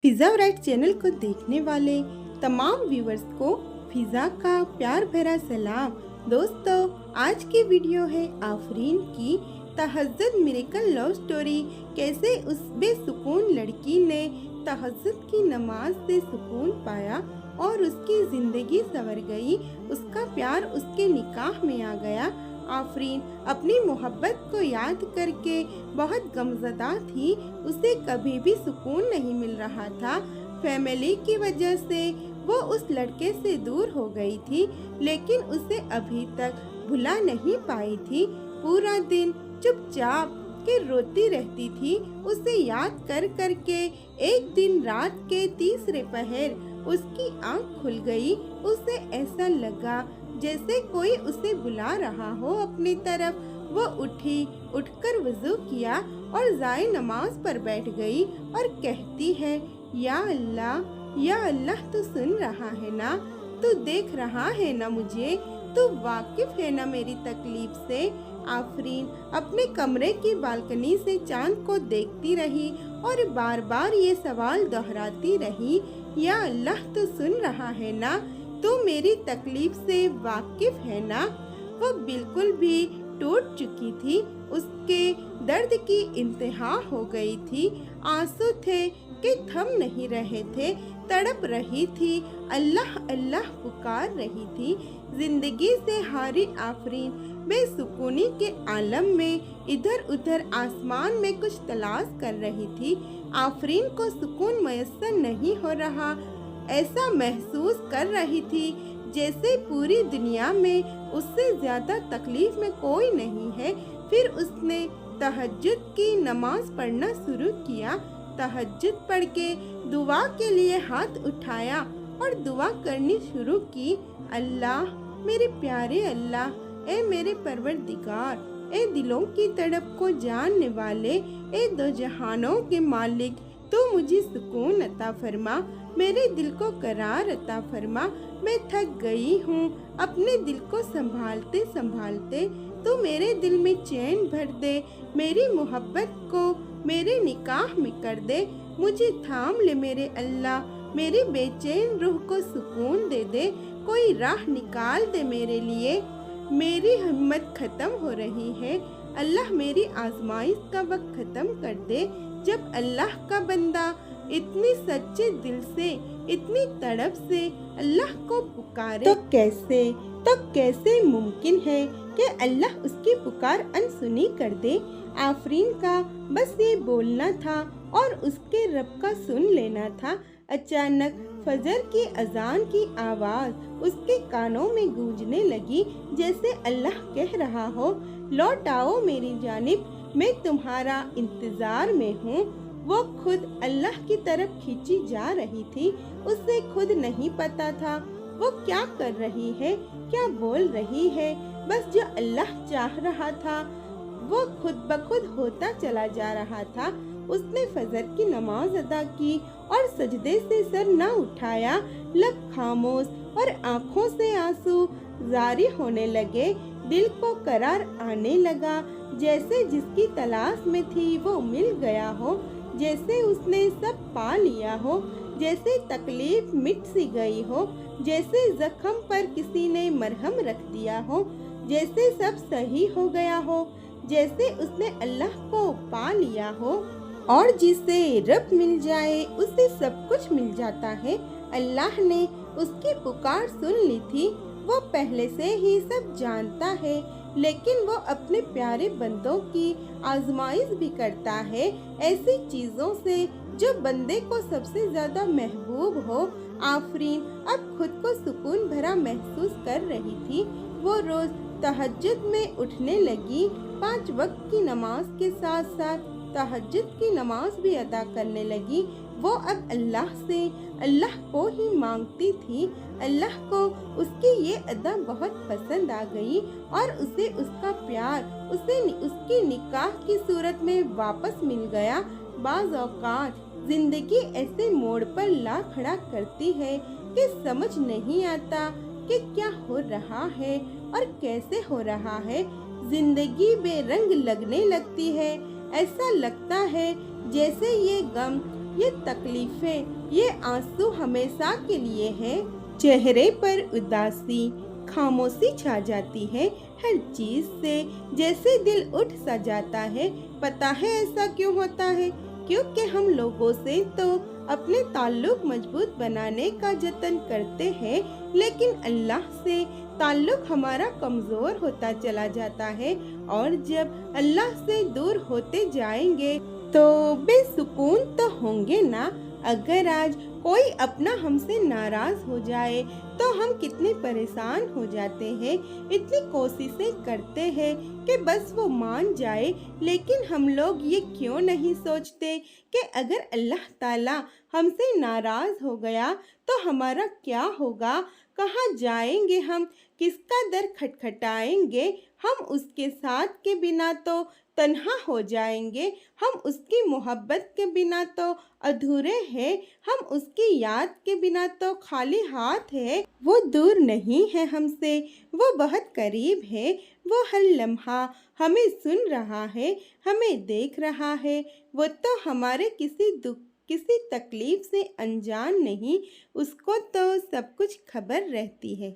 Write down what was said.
फिज़ा right channel को देखने वाले तमाम व्यूवर्स को फिज़ा का प्यार भरा सलाम। दोस्तों, आज की वीडियो है आफरीन की तहज्जुद मिरेकल लव स्टोरी। कैसे उस बेसुकून लड़की ने तहज्जुद की नमाज से सुकून पाया और उसकी ज़िंदगी संवर गई, उसका प्यार उसके निकाह में आ गया। आफरीन अपनी मोहब्बत को याद करके बहुत गमज़दा थी। उसे कभी भी सुकून नहीं मिल रहा था। फैमिली की वजह से वो उस लड़के से दूर हो गई थी, लेकिन उसे अभी तक भुला नहीं पाई थी। पूरा दिन चुपचाप के रोती रहती थी, उसे याद कर करके। एक दिन रात के तीसरे पहर उसकी आंख खुल गई। उसे ऐसा लगा जैसे कोई उसे बुला रहा हो अपनी तरफ। वो उठकर वज़ू किया और जाए नमाज पर बैठ गई और कहती है, या अल्लाह तू सुन रहा है ना, तू देख रहा है ना मुझे, तू वाकिफ है ना मेरी तकलीफ से। आफरीन अपने कमरे की बालकनी से चांद को देखती रही और बार बार ये सवाल दोहराती रही, या अल्लाह तू सुन रहा है ना, तू मेरी तकलीफ से वाकिफ है ना। वो बिल्कुल भी टूट चुकी थी, उसके दर्द की इंतहा हो गई थी। आंसू थे कि थम नहीं रहे थे, तड़प रही थी, अल्लाह अल्लाह पुकार रही थी। जिंदगी से हारी आफरीन बेसुकूनी के आलम में इधर उधर आसमान में कुछ तलाश कर रही थी। आफरीन को सुकून मैसर नहीं हो रहा, ऐसा महसूस कर रही थी जैसे पूरी दुनिया में उससे ज़्यादा तकलीफ में कोई नहीं है। फिर उसने तहज्जुद की नमाज पढ़ना शुरू किया। तहज्जुद पढ़ के दुआ के लिए हाथ उठाया और दुआ करनी शुरू की। अल्लाह, मेरे प्यारे अल्लाह, ए मेरे परवरदिगार, ए दिलों की तड़प को जानने वाले, ए दो जहानों के मालिक, तू मुझे सुकून अता फरमा, मेरे दिल को करार अता फरमा। मैं थक गई हूँ अपने दिल को संभालते संभालते, तू मेरे दिल में चैन भर दे, मेरी मोहब्बत को मेरे निकाह में कर दे। मुझे थाम ले मेरे अल्लाह, मेरी बेचैन रूह को सुकून दे दे, कोई राह निकाल दे मेरे लिए। मेरी हिम्मत ख़त्म हो रही है अल्लाह, मेरी आजमाइश का वक्त ख़त्म कर दे। जब अल्लाह का बंदा इतनी सच्चे दिल से, इतनी तड़प से अल्लाह को पुकारे, तो कैसे मुमकिन है कि अल्लाह उसकी पुकार अनसुनी कर दे। आफरीन का बस ये बोलना था और उसके रब का सुन लेना था। अचानक फजर की अजान की आवाज़ उसके कानों में गूंजने लगी, जैसे अल्लाह कह रहा हो, लौट आओ मेरी जानिब, मैं तुम्हारा इंतज़ार में हूँ। वो खुद अल्लाह की तरफ खींची जा रही थी। उसे खुद नहीं पता था वो क्या कर रही है, क्या बोल रही है। बस जो अल्लाह चाह रहा था वो खुद ब खुद होता चला जा रहा था। उसने फजर की नमाज अदा की और सजदे से सर न उठाया। लब खामोश और आंखों से आंसू जारी होने लगे। दिल को करार आने लगा, जैसे जिसकी तलाश में थी वो मिल गया हो, जैसे उसने सब पा लिया हो, जैसे तकलीफ मिट सी गई हो, जैसे जख्म पर किसी ने मरहम रख दिया हो, जैसे सब सही हो गया हो, जैसे उसने अल्लाह को पा लिया हो। और जिसे रब मिल जाए उसे सब कुछ मिल जाता है। अल्लाह ने उसकी पुकार सुन ली थी। वो पहले से ही सब जानता है, लेकिन वो अपने प्यारे बंदों की आजमाइश भी करता है ऐसी चीज़ों से जो बंदे को सबसे ज़्यादा महबूब हो। आफरीन अब खुद को सुकून भरा महसूस कर रही थी। वो रोज़ तहज्जुद में उठने लगी। 5 वक्त की नमाज के साथ साथ तहज्जुद की नमाज भी अदा करने लगी। वो अब अल्लाह को ही मांगती थी। अल्लाह को उसकी ये अदा बहुत पसंद आ गई और उसे उसका प्यार उसकी निकाह की सूरत में वापस मिल गया। बाज़ औक़ात जिंदगी ऐसे मोड़ पर ला खड़ा करती है कि समझ नहीं आता कि क्या हो रहा है और कैसे हो रहा है। जिंदगी बेरंग लगने लगती है। ऐसा लगता है जैसे ये गम یہ تکلیفیں، یہ آنسو ہمیشہ کے لیے ہیں۔ چہرے پر اداسی، خاموشی چھا جاتی ہے ہر چیز سے، جیسے دل اٹھ سا جاتا ہے۔ پتہ ہے ایسا کیوں ہوتا ہے؟ کیونکہ ہم لوگوں سے تو اپنے تعلق مضبوط بنانے کا جتن کرتے ہیں، لیکن اللہ سے تعلق ہمارا کمزور ہوتا چلا جاتا ہے، اور جب اللہ سے دور ہوتے جائیں گے تو بے سکون تو ہوں گے نا۔ اگر آج کوئی اپنا ہم سے ناراض ہو جائے تو ہم کتنے پریشان ہو جاتے ہیں، اتنی کوششیں کرتے ہیں کہ بس وہ مان جائے، لیکن ہم لوگ یہ کیوں نہیں سوچتے کہ اگر اللہ تعالیٰ ہم سے ناراض ہو گیا تو ہمارا کیا ہوگا؟ کہاں جائیں گے ہم؟ کس کا در کھٹکھٹائیں گے؟ ہم اس کے ساتھ کے بنا تو تنہا ہو جائیں گے، ہم اس کی محبت کے بنا تو ادھورے ہیں، ہم اس کی یاد کے بنا تو خالی ہاتھ ہے۔ وہ دور نہیں ہے ہم سے، وہ بہت قریب ہے، وہ ہر لمحہ ہمیں سن رہا ہے، ہمیں دیکھ رہا ہے۔ وہ تو ہمارے کسی دکھ، کسی تکلیف سے انجان نہیں، اس کو تو سب کچھ خبر رہتی ہے۔